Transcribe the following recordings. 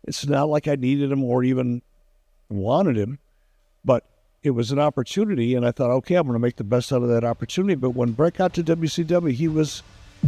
It's not like I needed him or even wanted him, but it was an opportunity, and I thought, okay, I'm going to make the best out of that opportunity. But when Bret got to WCW,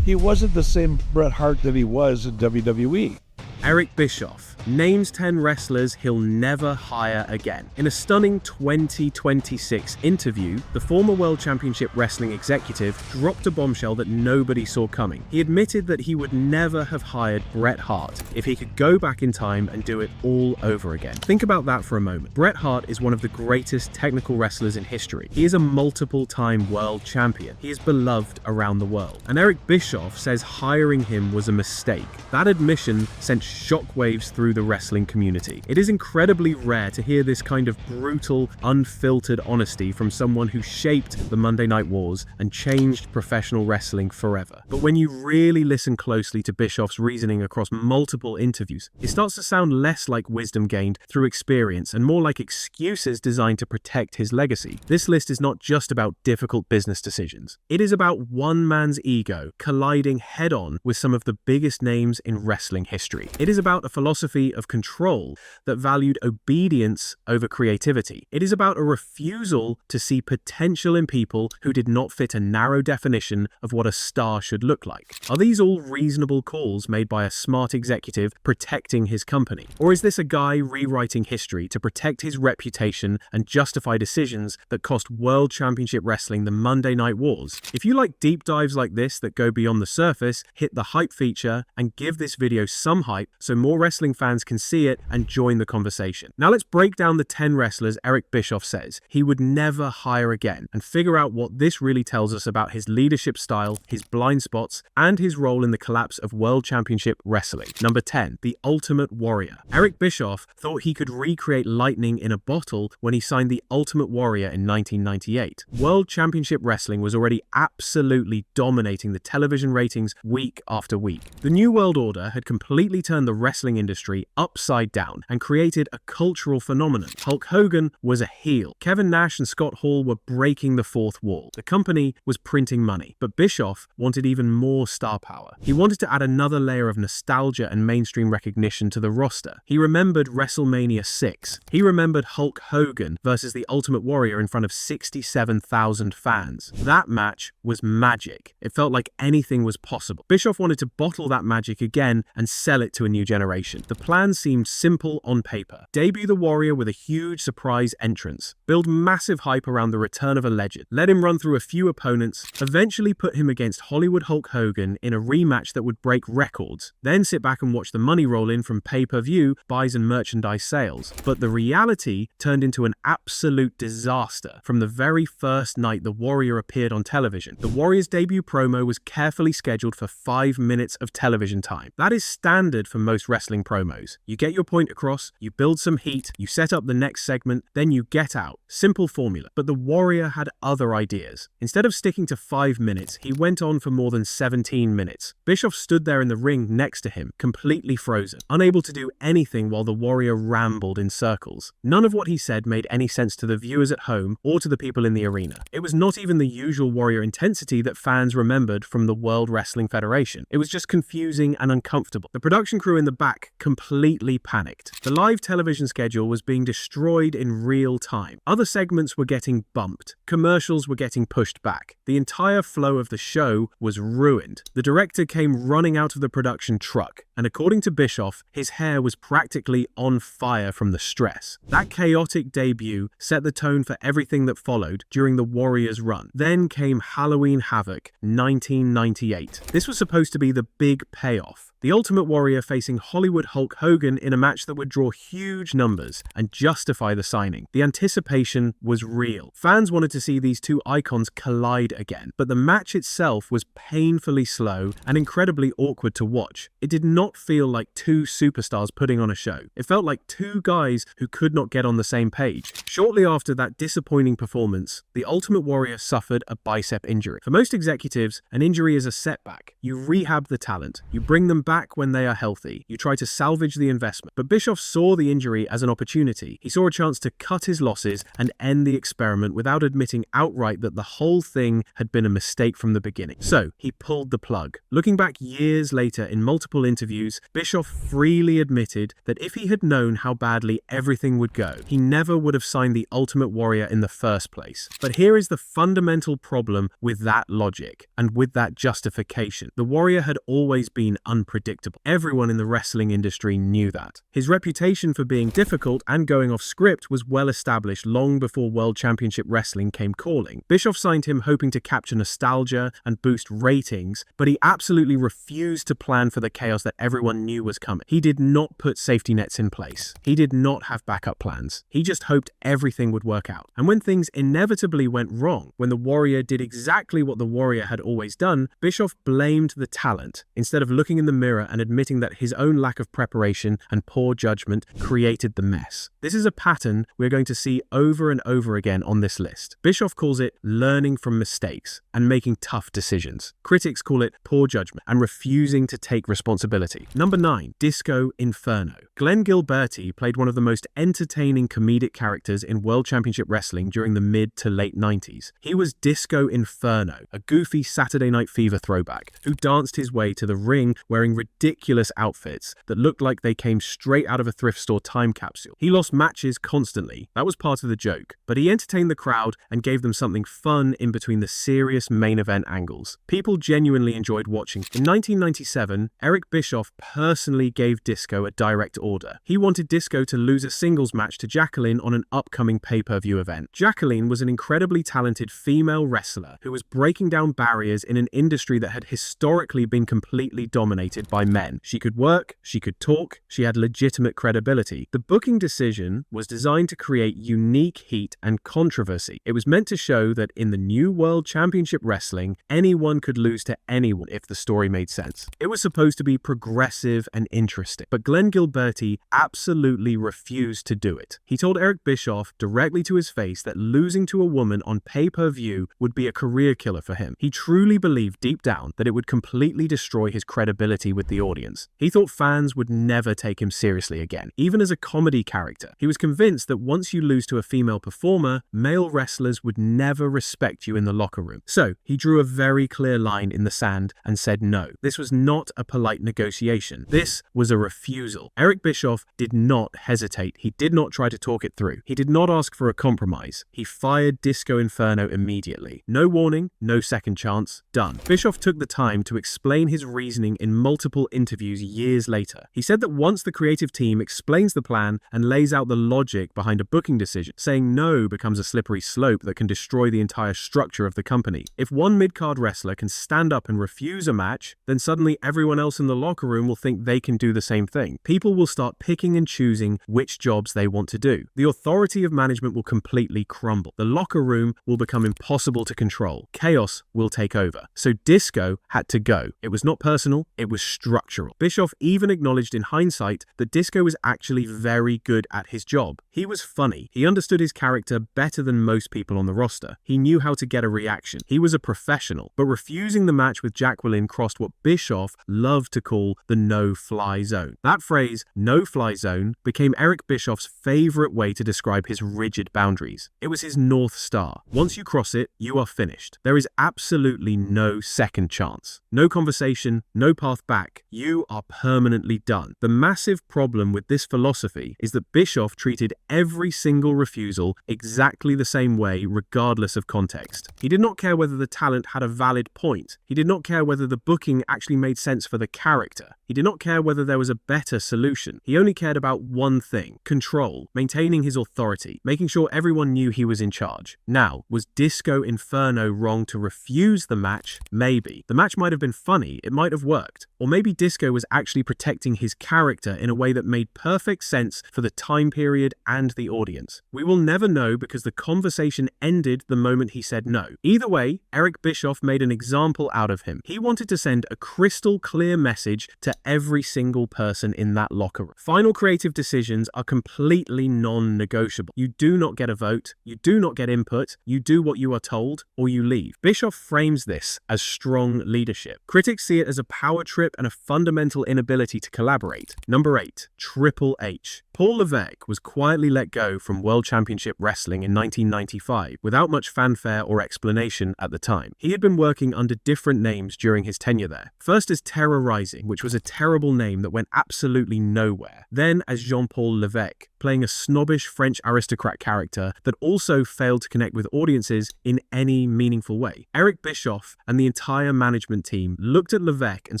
he wasn't the same Bret Hart that he was in WWE. Eric Bischoff names 10 wrestlers he'll never hire again. In a stunning 2026 interview, the former World Championship Wrestling executive dropped a bombshell that nobody saw coming. He admitted that he would never have hired Bret Hart if he could go back in time and do it all over again. Think about that for a moment. Bret Hart is one of the greatest technical wrestlers in history. He is a multiple-time world champion. He is beloved around the world. And Eric Bischoff says hiring him was a mistake. That admission sent shockwaves through the wrestling community. It is incredibly rare to hear this kind of brutal, unfiltered honesty from someone who shaped the Monday Night Wars and changed professional wrestling forever. But when you really listen closely to Bischoff's reasoning across multiple interviews, it starts to sound less like wisdom gained through experience and more like excuses designed to protect his legacy. This list is not just about difficult business decisions. It is about one man's ego colliding head-on with some of the biggest names in wrestling history. It is about a philosophy of control that valued obedience over creativity. It is about a refusal to see potential in people who did not fit a narrow definition of what a star should look like. Are these all reasonable calls made by a smart executive protecting his company? Or is this a guy rewriting history to protect his reputation and justify decisions that cost World Championship Wrestling the Monday Night Wars? If you like deep dives like this that go beyond the surface, hit the hype feature and give this video some hype so more wrestling fans can see it and join the conversation. Now let's break down the 10 wrestlers Eric Bischoff says he would never hire again and figure out what this really tells us about his leadership style, his blind spots, and his role in the collapse of World Championship Wrestling. Number 10, the Ultimate Warrior. Eric Bischoff thought he could recreate lightning in a bottle when he signed the Ultimate Warrior in 1998. World Championship Wrestling was already absolutely dominating the television ratings week after week. The New World Order had completely turned the wrestling industry upside down and created a cultural phenomenon. Hulk Hogan was a heel. Kevin Nash and Scott Hall were breaking the fourth wall. The company was printing money, but Bischoff wanted even more star power. He wanted to add another layer of nostalgia and mainstream recognition to the roster. He remembered WrestleMania 6. He remembered Hulk Hogan versus the Ultimate Warrior in front of 67,000 fans. That match was magic. It felt like anything was possible. Bischoff wanted to bottle that magic again and sell it to a new generation. The plan seemed simple on paper. Debut the Warrior with a huge surprise entrance. Build massive hype around the return of a legend. Let him run through a few opponents. Eventually put him against Hollywood Hulk Hogan in a rematch that would break records. Then sit back and watch the money roll in from pay-per-view, buys and merchandise sales. But the reality turned into an absolute disaster from the very first night the Warrior appeared on television. The Warrior's debut promo was carefully scheduled for 5 minutes of television time. That is standard for most wrestling promos. You get your point across, you build some heat, you set up the next segment, then you get out. Simple formula. But the Warrior had other ideas. Instead of sticking to 5 minutes, he went on for more than 17 minutes. Bischoff stood there in the ring next to him, completely frozen, unable to do anything while the Warrior rambled in circles. None of what he said made any sense to the viewers at home or to the people in the arena. It was not even the usual Warrior intensity that fans remembered from the World Wrestling Federation. It was just confusing and uncomfortable. The production crew in the back completely panicked. The live television schedule was being destroyed in real time. Other segments were getting bumped. Commercials were getting pushed back. The entire flow of the show was ruined. The director came running out of the production truck, and according to Bischoff, his hair was practically on fire from the stress. That chaotic debut set the tone for everything that followed during the Warriors' run. Then came Halloween Havoc 1998. This was supposed to be the big payoff. The Ultimate Warrior facing Hollywood Hulk Hogan in a match that would draw huge numbers and justify the signing. The anticipation was real. Fans wanted to see these two icons collide again, but the match itself was painfully slow and incredibly awkward to watch. It did not feel like two superstars putting on a show. It felt like two guys who could not get on the same page. Shortly after that disappointing performance, the Ultimate Warrior suffered a bicep injury. For most executives, an injury is a setback. You rehab the talent. You bring them back when they are healthy. You try to salvage salvage the investment. But Bischoff saw the injury as an opportunity. He saw a chance to cut his losses and end the experiment without admitting outright that the whole thing had been a mistake from the beginning. So he pulled the plug. Looking back years later in multiple interviews, Bischoff freely admitted that if he had known how badly everything would go, he never would have signed the Ultimate Warrior in the first place. But here is the fundamental problem with that logic and with that justification. The Warrior had always been unpredictable. Everyone in the wrestling industry knew that. His reputation for being difficult and going off script was well established long before World Championship Wrestling came calling. Bischoff signed him hoping to capture nostalgia and boost ratings, but he absolutely refused to plan for the chaos that everyone knew was coming. He did not put safety nets in place. He did not have backup plans. He just hoped everything would work out. And when things inevitably went wrong, when the Warrior did exactly what the Warrior had always done, Bischoff blamed the talent instead of looking in the mirror and admitting that his own lack of preparation and poor judgment created the mess. This is a pattern we're going to see over and over again on this list. Bischoff calls it learning from mistakes and making tough decisions. Critics call it poor judgment and refusing to take responsibility. Number 9, Disco Inferno. Glenn Gilberti played one of the most entertaining comedic characters in World Championship Wrestling during the mid to late 90s. He was Disco Inferno, a goofy Saturday Night Fever throwback, who danced his way to the ring wearing ridiculous outfits that looked like they came straight out of a thrift store time capsule. He lost matches constantly. That was part of the joke. But he entertained the crowd and gave them something fun in between the serious main event angles. People genuinely enjoyed watching. In 1997, Eric Bischoff personally gave Disco a direct order. He wanted Disco to lose a singles match to Jacqueline on an upcoming pay-per-view event. Jacqueline was an incredibly talented female wrestler who was breaking down barriers in an industry that had historically been completely dominated by men. She could work, she could talk, she had legitimate credibility. The booking decision was designed to create unique heat and controversy. It was meant to show that in the new World Championship Wrestling, anyone could lose to anyone if the story made sense. It was supposed to be progressive and interesting, but Glenn Gilberti absolutely refused to do it. He told Eric Bischoff directly to his face that losing to a woman on pay-per-view would be a career killer for him. He truly believed deep down that it would completely destroy his credibility with the audience. He thought fans would never take him seriously again, even as a comedy character. He was convinced that once you lose to a female performer, male wrestlers would never respect you in the locker room. So he drew a very clear line in the sand and said no. This was not a polite negotiation. This was a refusal. Eric Bischoff did not hesitate. He did not try to talk it through. He did not ask for a compromise. He fired Disco Inferno immediately. No warning, no second chance, done. Bischoff took the time to explain his reasoning in multiple interviews years later. He said that once the creative team explains the plan and lays out the logic behind a booking decision, saying no becomes a slippery slope that can destroy the entire structure of the company. If one mid-card wrestler can stand up and refuse a match, then suddenly everyone else in the locker room will think they can do the same thing. People will start picking and choosing which jobs they want to do. The authority of management will completely crumble. The locker room will become impossible to control. Chaos will take over. So Disco had to go. It was not personal, it was structural. Bischoff even acknowledged in hindsight that Disco was actually very good at his job. He was funny. He understood his character better than most people on the roster. He knew how to get a reaction. He was a professional. But refusing the match with Jacqueline crossed what Bischoff loved to call the no-fly zone. That phrase, no-fly zone, became Eric Bischoff's favorite way to describe his rigid boundaries. It was his North Star. Once you cross it, you are finished. There is absolutely no second chance. No conversation, no path back. You are permanently done. The massive problem with this philosophy is that Bischoff treated every single refusal exactly the same way, regardless of context. He did not care whether the talent had a valid point. He did not care whether the booking actually made sense for the character. He did not care whether there was a better solution. He only cared about one thing: control, maintaining his authority, making sure everyone knew he was in charge. Now, was Disco Inferno wrong to refuse the match? Maybe. The match might have been funny, it might have worked. Or maybe Disco was actually protecting his character in a way that made perfect sense for the time period and the audience. We will never know because the conversation ended the moment he said no. Either way, Eric Bischoff made an example out of him. He wanted to send a crystal clear message to every single person in that locker room. Final creative decisions are completely non-negotiable. You do not get a vote, you do not get input, you do what you are told, or you leave. Bischoff frames this as strong leadership. Critics see it as a power trip and a fundamental inability to collaborate. separate. Number 8. Triple H. Paul Levesque was quietly let go from World Championship Wrestling in 1995 without much fanfare or explanation at the time. He had been working under different names during his tenure there. First as Terror Rising, which was a terrible name that went absolutely nowhere. Then as Jean-Paul Levesque, playing a snobbish French aristocrat character that also failed to connect with audiences in any meaningful way. Eric Bischoff and the entire management team looked at Levesque and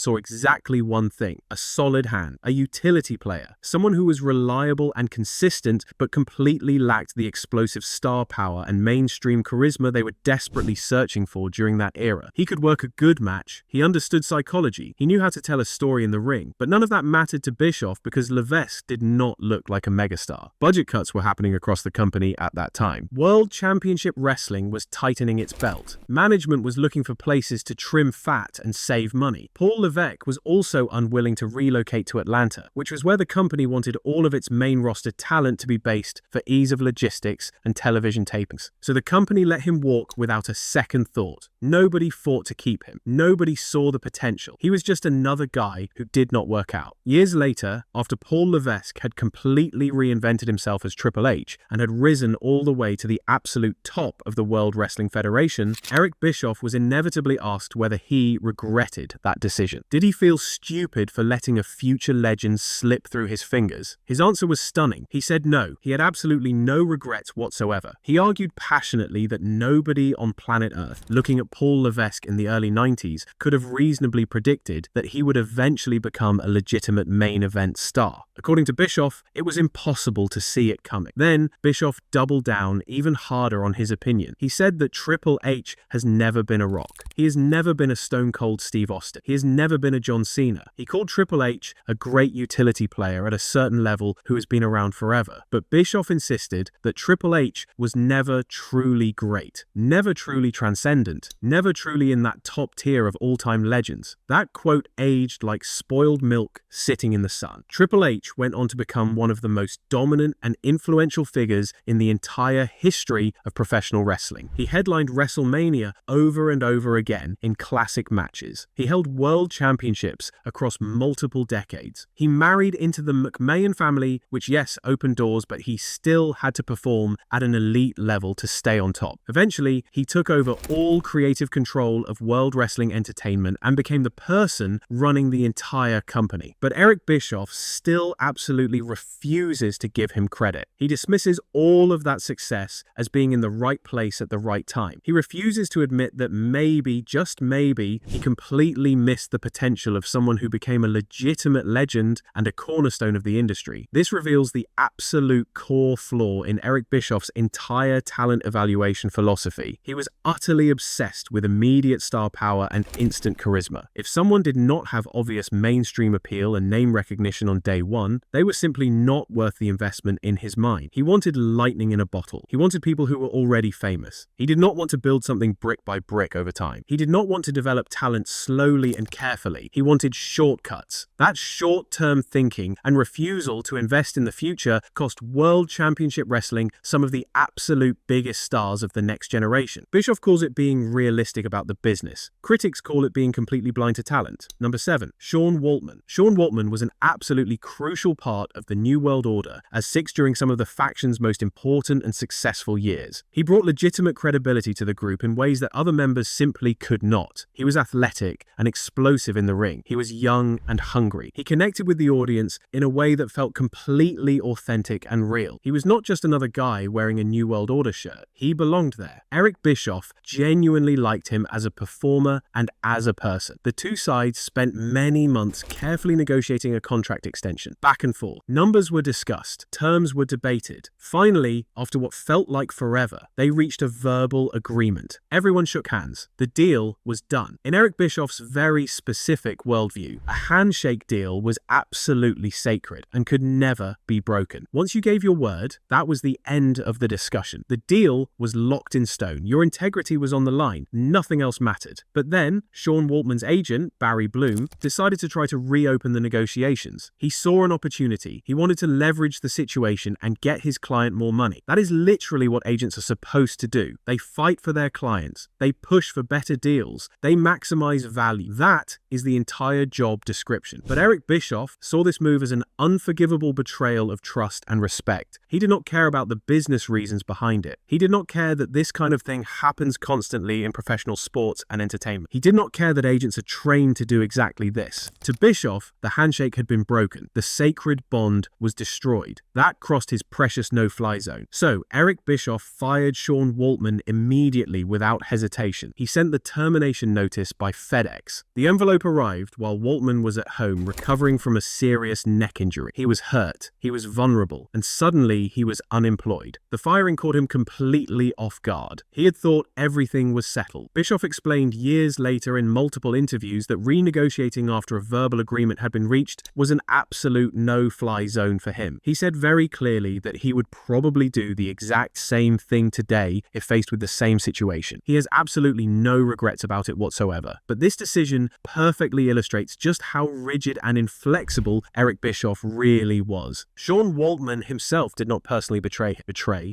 saw exactly one thing: a solid hand, a utility player, someone who was reliable and consistent but completely lacked the explosive star power and mainstream charisma they were desperately searching for during that era. He could work a good match, he understood psychology, he knew how to tell a story in the ring, but none of that mattered to Bischoff because Levesque did not look like a megastar. Budget cuts were happening across the company at that time. World Championship Wrestling was tightening its belt. Management was looking for places to trim fat and save money. Paul Levesque was also unwilling to relocate to Atlanta, which was where the company wanted all of its main roster talent to be based for ease of logistics and television tapings. So the company let him walk without a second thought. Nobody fought to keep him. Nobody saw the potential. He was just another guy who did not work out. Years later, after Paul Levesque had completely reinvented himself as Triple H and had risen all the way to the absolute top of the World Wrestling Federation, Eric Bischoff was inevitably asked whether he regretted that decision. Did he feel stupid for letting a future legend slip through his fingers? His answer was stunning. He said no. He had absolutely no regrets whatsoever. He argued passionately that nobody on planet Earth, looking at Paul Levesque in the early 90s, could have reasonably predicted that he would eventually become a legitimate main event star. According to Bischoff, it was impossible to see it coming. Then, Bischoff doubled down even harder on his opinion. He said that Triple H has never been a Rock. He has never been a Stone Cold Steve Austin. He has never been a John Cena. He called Triple H a great utility player at a certain level who has been around forever. But Bischoff insisted that Triple H was never truly great, never truly transcendent, never truly in that top tier of all-time legends. That quote aged like spoiled milk sitting in the sun. Triple H went on to become one of the most dominant and influential figures in the entire history of professional wrestling. He headlined WrestleMania over and over again in classic matches. He held world championships across multiple decades. He married into the McMahon family, which yes, opened doors, but he still had to perform at an elite level to stay on top. Eventually, he took over all creative control of World Wrestling Entertainment and became the person running the entire company. But Eric Bischoff still absolutely refuses to give him credit. He dismisses all of that success as being in the right place at the right time. He refuses to admit that maybe, just maybe, he completely missed the potential of someone who became a legitimate legend and a cornerstone of the industry. This reveals the absolute core flaw in Eric Bischoff's entire talent evaluation philosophy. He was utterly obsessed with immediate star power and instant charisma. If someone did not have obvious mainstream appeal and name recognition on day one, they were simply not worth the investment in his mind. He wanted lightning in a bottle. He wanted people who were already famous. He did not want to build something brick by brick over time. He did not want to develop talent slowly and carefully. He wanted shortcuts. That short-term thinking and refusal to invest in the future cost World Championship Wrestling some of the absolute biggest stars of the next generation. Bischoff calls it being realistic about the business. Critics call it being completely blind to talent. Number 7. Sean Waltman. Sean Waltman was an absolutely crucial part of the New World Order as Six during some of the faction's most important and successful years. He brought legitimate credibility to the group in ways that other members simply could not. He was athletic and explosive in the ring. He was young and hungry. He connected with the audience in a way that felt completely authentic and real. He was not just another guy wearing a New World Order shirt. He belonged there. Eric Bischoff genuinely liked him as a performer and as a person. The two sides spent many months carefully negotiating a contract extension, back and forth. Numbers were discussed. Terms were debated. Finally, after what felt like forever, they reached a verbal agreement. Everyone shook hands. The deal was done. In Eric Bischoff's very specific worldview, a handshake deal was absolutely sacred and could never be broken. Once you gave your word, that was the end of the discussion. The deal was locked in stone. Your integrity was on the line. Nothing else mattered. But then, Sean Waltman's agent, Barry Bloom, decided to try to reopen the negotiations. He saw an opportunity. He wanted to leverage the situation and get his client more money. That is literally what agents are supposed to do. They fight for their clients. They push for better deals. They maximize value. That is the entire job description. But Eric Bischoff saw this move as an unforgivable betrayal of trust and respect. He did not care about the business reasons behind it. He did not care that this kind of thing happens constantly in professional sports and entertainment. He did not care that agents are trained to do exactly this. To Bischoff, the handshake had been broken. The sacred bond was destroyed. That crossed his precious no-fly zone. So, Eric Bischoff fired Sean Waltman immediately without hesitation. He sent the termination notice by FedEx. The envelope arrived while Waltman was at home recovering from a serious neck injury. He was hurt, he was vulnerable, and suddenly he was unemployed. The firing caught him completely off guard. He had thought everything was settled. Bischoff explained years later in multiple interviews that renegotiating after a verbal agreement had been reached was an absolute no-fly zone for him. He said very clearly that he would probably do the exact same thing today if faced with the same situation. He has absolutely no regrets about it whatsoever. But this decision perfectly illustrates just how rigid and inflexible Eric Bischoff really was. Sean Waltman himself did not personally betray.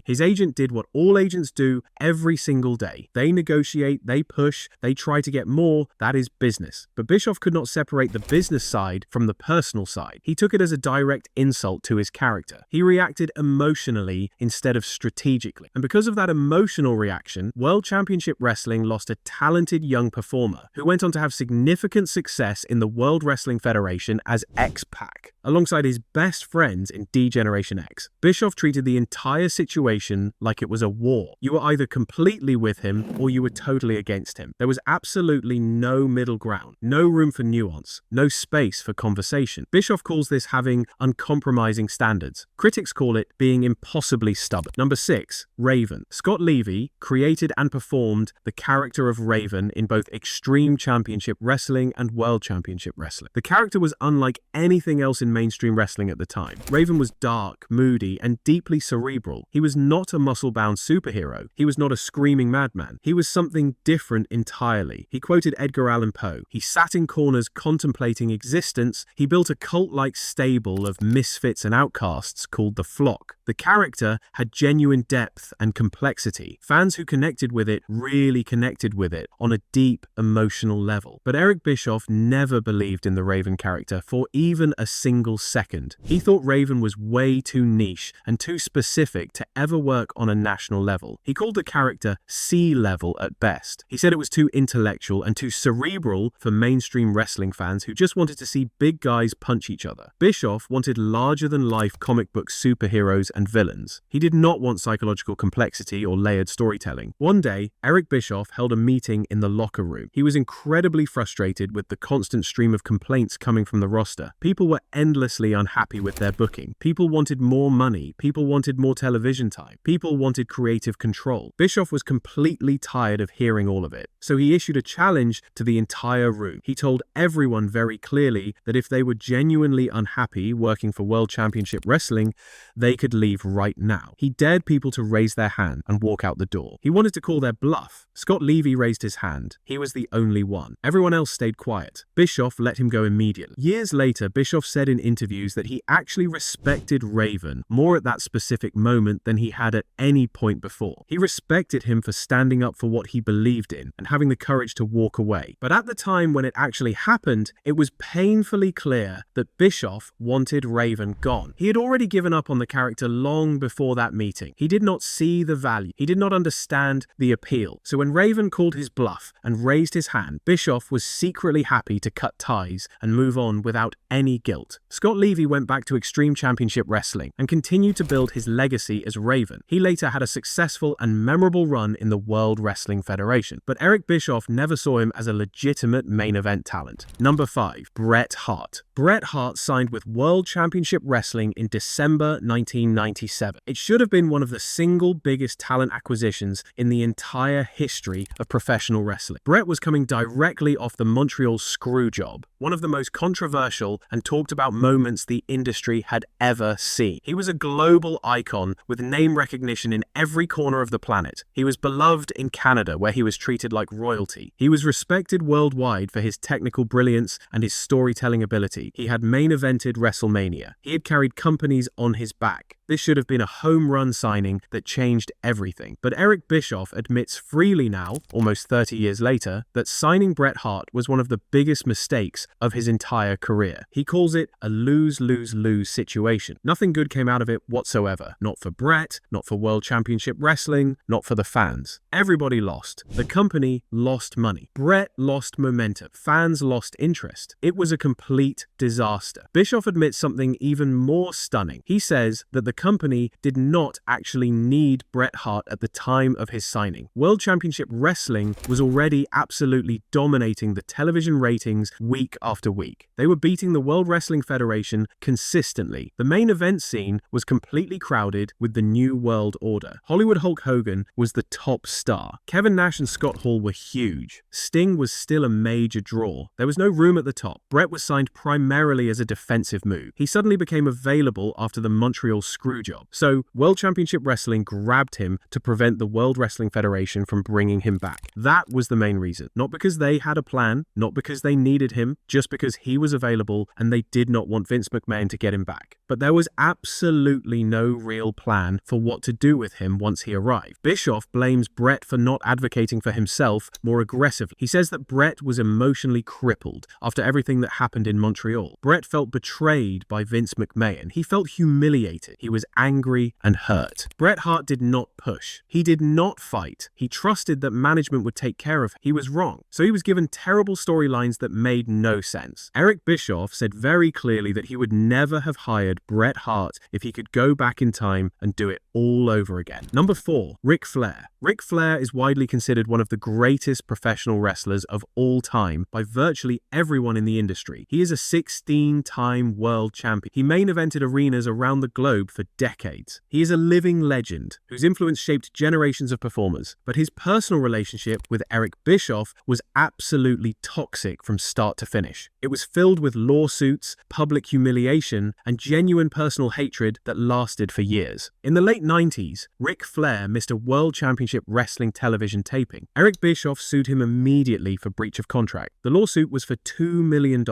His agent did what all agents do every single day. They negotiate, they push, they try to get more. That is business. But Bischoff could not separate the business side from the personal side. He took it as a direct insult to his character. He reacted emotionally instead of strategically. And because of that emotional reaction, World Championship Wrestling lost a talented young performer who went on to have significant success in the World Wrestling Federation as X-Pac, alongside his best friends in D-Generation X. Bischoff treated the entire situation like it was a war. You were either completely with him or you were totally against him. There was absolutely no middle ground, no room for nuance, no space for conversation. Bischoff calls this having uncompromising standards. Critics call it being impossibly stubborn. Number 6, Raven. Scott Levy created and performed the character of Raven in both Extreme Championship Wrestling and World Championship Wrestling. The character was unlike anything else in mainstream wrestling at the time. Raven was dark, moody, and deeply cerebral. He was not a muscle-bound superhero. He was not a screaming madman. He was something different entirely. He quoted Edgar Allan Poe. He sat in corners contemplating existence. He built a cult-like stable of misfits and outcasts called the Flock. The character had genuine depth and complexity. Fans who connected with it really connected with it on a deep emotional level. But Eric Bischoff never believed in the Raven character for even a single second. He thought Raven was way too niche and too specific to ever work on a national level. He called the character C-level at best. He said it was too intellectual and too cerebral for mainstream wrestling fans who just wanted to see big guys punch each other. Bischoff wanted larger-than-life comic book superheroes and villains. He did not want psychological complexity or layered storytelling. One day, Eric Bischoff held a meeting in the locker room. He was incredibly frustrated with the constant stream of complaints coming from the roster. People were endlessly unhappy with their booking. People wanted more money. People wanted more television time. People wanted creative control. Bischoff was completely tired of hearing all of it. So he issued a challenge to the entire room. He told everyone very clearly that if they were genuinely unhappy working for World Championship Wrestling, they could leave right now. He dared people to raise their hand and walk out the door. He wanted to call their bluff. Scott Levy raised his hand. He was the only one. Everyone else stayed quiet. Bischoff let him go immediately. Years later, Bischoff said in interviews that he actually respected Raven more at that specific moment than he had at any point before. He respected him for standing up for what he believed in and having the courage to walk away. But at the time when it actually happened, it was painfully clear that Bischoff wanted Raven gone. He had already given up on the character long before that meeting. He did not see the value. He did not understand the appeal. So when Raven called his bluff and raised his hand, Bischoff was secretly happy to cut ties and move on without any guilt. Scott Levy went back to Extreme Championship Wrestling and continued to build his legacy as Raven. He later had a successful and memorable run in the World Wrestling Federation, but Eric Bischoff never saw him as a legitimate main event talent. Number 5, Bret Hart. Bret Hart signed with World Championship Wrestling in December 1997. It should have been one of the single biggest talent acquisitions in the entire history of professional wrestling. Bret was coming directly off the Montreal Screwjob, one of the most controversial and talked about moments the industry had ever seen. He was a global icon with name recognition in every corner of the planet. He was beloved in Canada, where he was treated like royalty. He was respected worldwide for his technical brilliance and his storytelling ability. He had main evented WrestleMania. He had carried companies on his back. This should have been a home run signing that changed everything. But Eric Bischoff admits freely now, almost 30 years later, that signing Bret Hart was one of the biggest mistakes of his entire career. He calls it a lose-lose-lose situation. Nothing good came out of it whatsoever. Not for Bret, not for World Championship Wrestling, not for the fans. Everybody lost. The company lost money. Bret lost momentum. Fans lost interest. It was a complete disaster. Bischoff admits something even more stunning. He says that the company did not actually need Bret Hart at the time of his signing. World Championship Wrestling was already absolutely dominating the television ratings week after week. They were beating the World Wrestling Federation consistently. The main event scene was completely crowded with the New World Order. Hollywood Hulk Hogan was the top star. Kevin Nash and Scott Hall were huge. Sting was still a major draw. There was no room at the top. Bret was signed primarily as a defensive move. He suddenly became available after the Montreal Screwjob. So, World Championship Wrestling grabbed him to prevent the World Wrestling Federation from bringing him back. That was the main reason. Not because they had a plan, not because they needed him, just because he was available and they did not want Vince McMahon to get him back. But there was absolutely no real plan for what to do with him once he arrived. Bischoff blames Bret for not advocating for himself more aggressively. He says that Bret was emotionally crippled after everything that happened in Montreal. Bret felt betrayed by Vince McMahon. He felt humiliated. He was angry and hurt. Bret Hart did not push. He did not fight. He trusted that management would take care of him. He was wrong. So he was given terrible storylines that made no sense. Eric Bischoff said very clearly that he would never have hired Bret Hart if he could go back in time and do it all over again. Number 4, Ric Flair. Ric Flair is widely considered one of the greatest professional wrestlers of all time by virtually everyone in the industry. He is a 16-time world champion. He main evented arenas around the globe for decades. He is a living legend whose influence shaped generations of performers. But his personal relationship with Eric Bischoff was absolutely toxic from start to finish. It was filled with lawsuits, public humiliation, and genuine personal hatred that lasted for years. In the late 90s, Ric Flair missed a World Championship Wrestling television taping. Eric Bischoff sued him immediately for breach of contract. The lawsuit was for $2 million,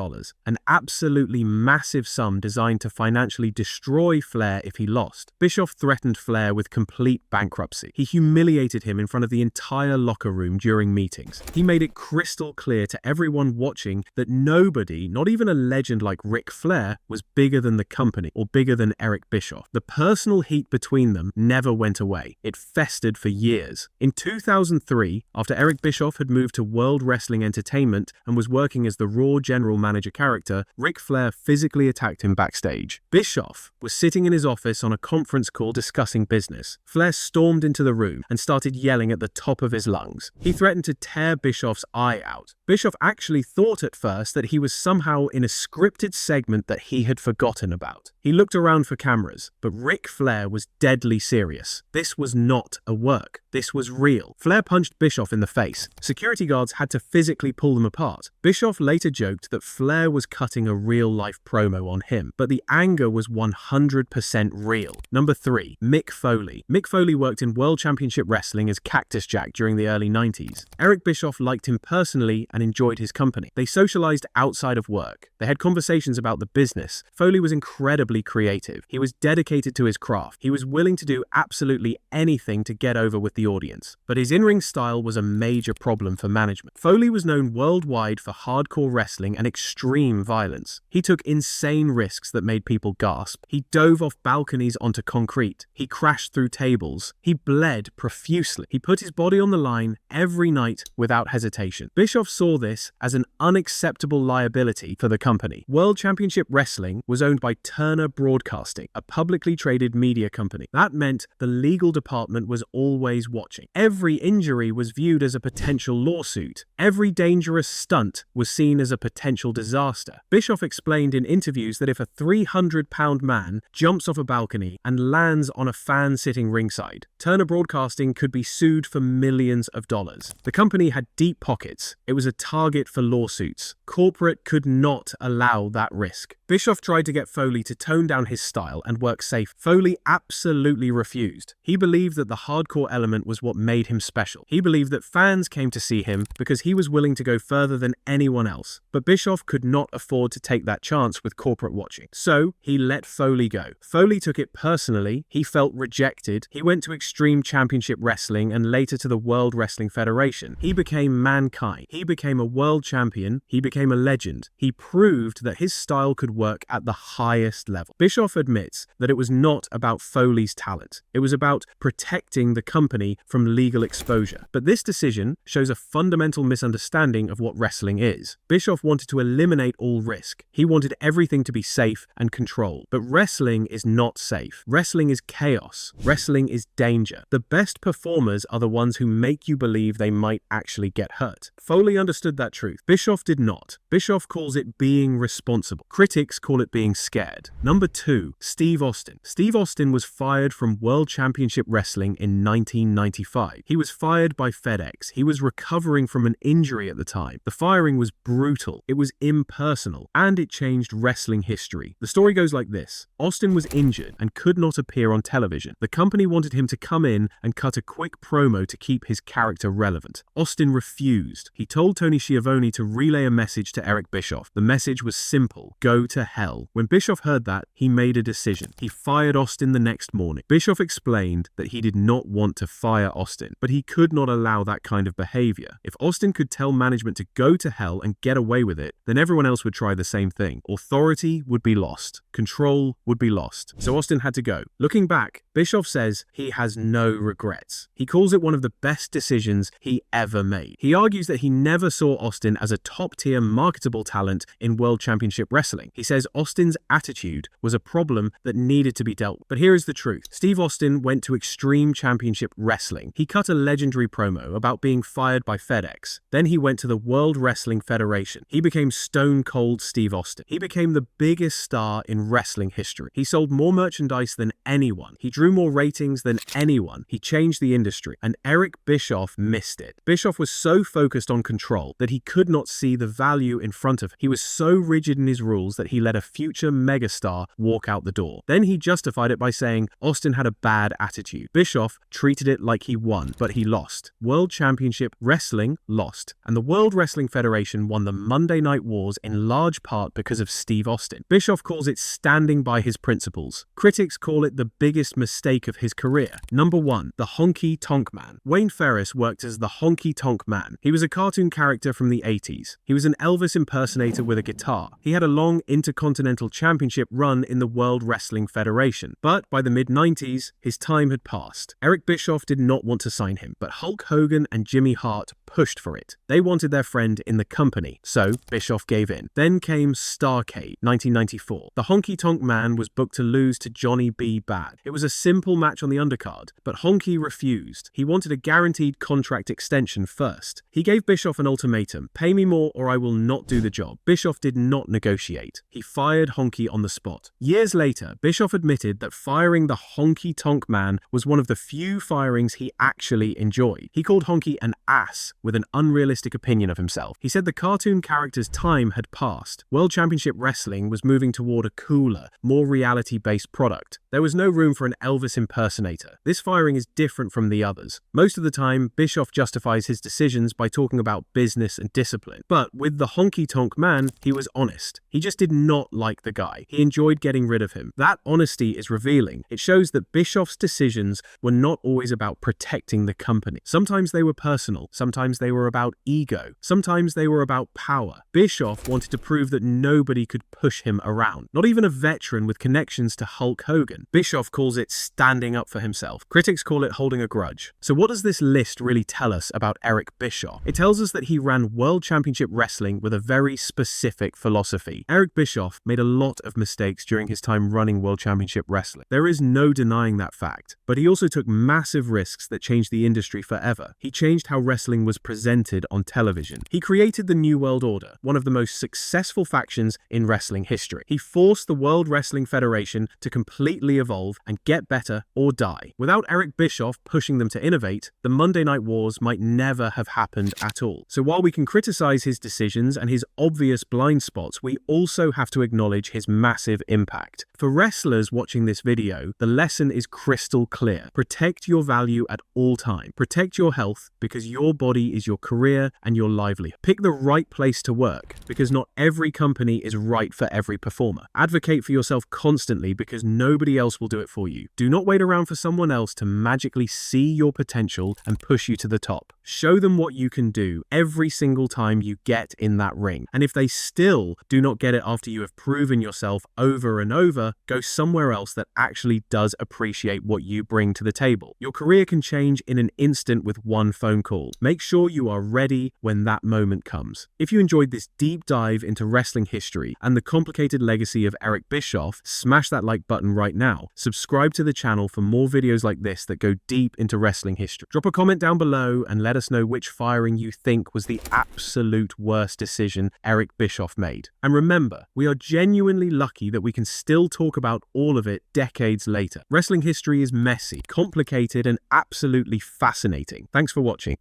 an absolutely massive sum designed to financially destroy Flair if he lost. Bischoff threatened Flair with complete bankruptcy. He humiliated him in front of the entire locker room during meetings. He made it crystal clear to everyone watching that nobody, not even a legend like Ric Flair, was bigger than the company or bigger than Eric Bischoff. The personal heat between them never went away. It festered for years. In 2003, after Eric Bischoff had moved to World Wrestling Entertainment and was working as the Raw general manager character, Ric Flair physically attacked him backstage. Bischoff was sitting in his office on a conference call discussing business. Flair stormed into the room and started yelling at the top of his lungs. He threatened to tear Bischoff's eye out. Bischoff actually thought at first that he was somehow in a scripted segment that he had forgotten about. He looked around for cameras, but Ric Flair was deadly serious. This was not a work. This was real. Flair punched Bischoff in the face. Security guards had to physically pull them apart. Bischoff later joked that Flair was cutting a real-life promo on him, but the anger was 100% real. Number 3, Mick Foley. Mick Foley worked in World Championship Wrestling as Cactus Jack during the early 90s. Eric Bischoff liked him personally and enjoyed his company. They socialized outside of work. They had conversations about the business. Foley was incredibly creative. He was dedicated to his craft. He was willing to do absolutely anything to get over with the audience. But his in-ring style was a major problem for management. Foley was known worldwide for hardcore wrestling and extreme violence. He took insane risks that made people gasp. He dove off balconies onto concrete. He crashed through tables. He bled profusely. He put his body on the line every night without hesitation. Bischoff saw this as an unacceptable liability for the company. World Championship Wrestling was owned by Turner Broadcasting, a publicly traded media company. That meant the legal department was always watching. Every injury was viewed as a potential lawsuit. Every dangerous stunt was seen as a potential disaster. Bischoff explained in interviews that if a 300-pound man jumps off a balcony and lands on a fan sitting ringside, Turner Broadcasting could be sued for millions of dollars. The company had deep pockets. It was a target for lawsuits. Corporate could not allow that risk. Bischoff tried to get Foley to tone down his style and work safe. Foley absolutely refused. He believed that the hardcore element was what made him special. He believed that fans came to see him because he was willing to go further than anyone else. But Bischoff could not afford to take that chance with corporate watching. So he let Foley go. Foley took it personally. He felt rejected. He went to Extreme Championship Wrestling and later to the World Wrestling Federation. He became Mankind. He became a world champion. He became a legend. He proved that his style could work at the highest level. Bischoff admits that it was not about Foley's talent. It was about protecting the company from legal exposure. But this decision shows a fundamental misunderstanding of what wrestling is. Bischoff wanted to eliminate all risk. He wanted everything to be safe and controlled. But wrestling is not safe. Wrestling is chaos. Wrestling is danger. The best performers are the ones who make you believe they might actually get hurt. Foley understood that truth. Bischoff did not. Bischoff calls it being responsible. Critics call it being scared. Number 2, Steve Austin. Steve Austin was fired from World Championship Wrestling in 1995. He was fired by FedEx. He was recovering from an injury at the time. The firing was brutal. It was impersonal, and it changed wrestling history. The story goes like this. Austin was injured and could not appear on television. The company wanted him to come in and cut a quick promo to keep his character relevant. Austin refused. He told Tony Schiavone to relay a message to Eric Bischoff. The message was simple: go to hell. When Bischoff heard that, he made a decision. He fired Austin the next morning. Bischoff explained that he did not want to fire Austin, but he could not allow that kind of behavior. If Austin could tell management to go to hell and get away with it, then everyone else would try the same thing. Authority would be lost. Control would be lost. So Austin had to go. Looking back, Bischoff says he has no regrets. He calls it one of the best decisions he ever made. He argues that he never saw Austin as a top-tier marketable talent in World Championship Wrestling. He says Austin's attitude was a problem that needed to be dealt with. But here is the truth. Steve Austin went to Extreme Championship Wrestling. He cut a legendary promo about being fired by FedEx. Then he went to the World Wrestling Federation. He became Stone Cold Steve Austin. He became the biggest star in wrestling history. He sold more merchandise than anyone. He drew more ratings than anyone. He changed the industry. And Eric Bischoff missed it. Bischoff was so focused on control that he could not see the value in front of him. He was so rigid in his rules that he let a future megastar walk out the door. Then he justified it by saying Austin had a bad attitude. Bischoff treated it like he won, but he lost. World Championship Wrestling lost. And the World Wrestling Federation won the Monday Night Wars in large part because of Steve Austin. Bischoff calls it standing by his principles. Critics call it the biggest mistake of his career. Number 1, the Honky Tonk Man. Wayne Ferris worked as the Honky Tonk Man. He was a cartoon character from the 80s. He was an Elvis impersonator with a guitar. He had a long Intercontinental Championship run in the World Wrestling Federation. But by the mid-90s, his time had passed. Eric Bischoff did not want to sign him, but Hulk Hogan and Jimmy Hart pushed for it. They wanted their friend in the company, so Bischoff gave in. Then came Starrcade, 1994. The Honky Tonk Man was booked to lose to Johnny B. Bad. It was a simple match on the undercard, but Honky refused. He wanted a guaranteed contract extension first. He gave Bischoff an ultimatum: pay me more or I will not do the job. Bischoff did not negotiate. He fired Honky on the spot. Years later, Bischoff admitted that firing the Honky Tonk Man was one of the few firings he actually enjoyed. He called Honky an ass with an unrealistic opinion of himself. He said the cartoon character's time had passed. World Championship Wrestling was moving toward a cooler, more reality-based product. There was no room for an Elvis impersonator. This firing is different from the others. Most of the time, Bischoff justifies his decisions by talking about business and discipline. But with the Honky Tonk Man, he was honest. He just did not like the guy. He enjoyed getting rid of him. That honesty is revealing. It shows that Bischoff's decisions were not always about protecting the company. Sometimes they were personal. Sometimes they were about ego. Sometimes they were about power. Bischoff wanted to prove that nobody could push him around. Not even a veteran with connections to Hulk Hogan. Bischoff calls it standing up for himself. Critics call it holding a grudge. So what does this list really tell us about Eric Bischoff? It tells us that he ran World Championship Wrestling with a very specific philosophy. Eric Bischoff made a lot of mistakes during his time running World Championship Wrestling. There is no denying that fact. But he also took massive risks risks that changed the industry forever. He changed how wrestling was presented on television. He created the New World Order, one of the most successful factions in wrestling history. He forced the World Wrestling Federation to completely evolve and get better or die. Without Eric Bischoff pushing them to innovate, the Monday Night Wars might never have happened at all. So while we can criticize his decisions and his obvious blind spots, we also have to acknowledge his massive impact. For wrestlers watching this video, the lesson is crystal clear. Protect your value at all time. Protect your health because your body is your career and your livelihood. Pick the right place to work because not every company is right for every performer. Advocate for yourself constantly because nobody else will do it for you. Do not wait around for someone else to magically see your potential and push you to the top. Show them what you can do every single time you get in that ring. And if they still do not get it after you have proven yourself over and over, go somewhere else that actually does appreciate what you bring to the table. Your career can change in an instant with one phone call. Make sure you are ready when that moment comes. If you enjoyed this deep dive into wrestling history and the complicated legacy of Eric Bischoff, smash that like button right now. Subscribe to the channel for more videos like this that go deep into wrestling history. Drop a comment down below and let us know which firing you think was the absolute worst decision Eric Bischoff made. And remember, we are genuinely lucky that we can still talk about all of it decades later. Wrestling history is messy, complicated, and absolutely fascinating. Thanks for watching.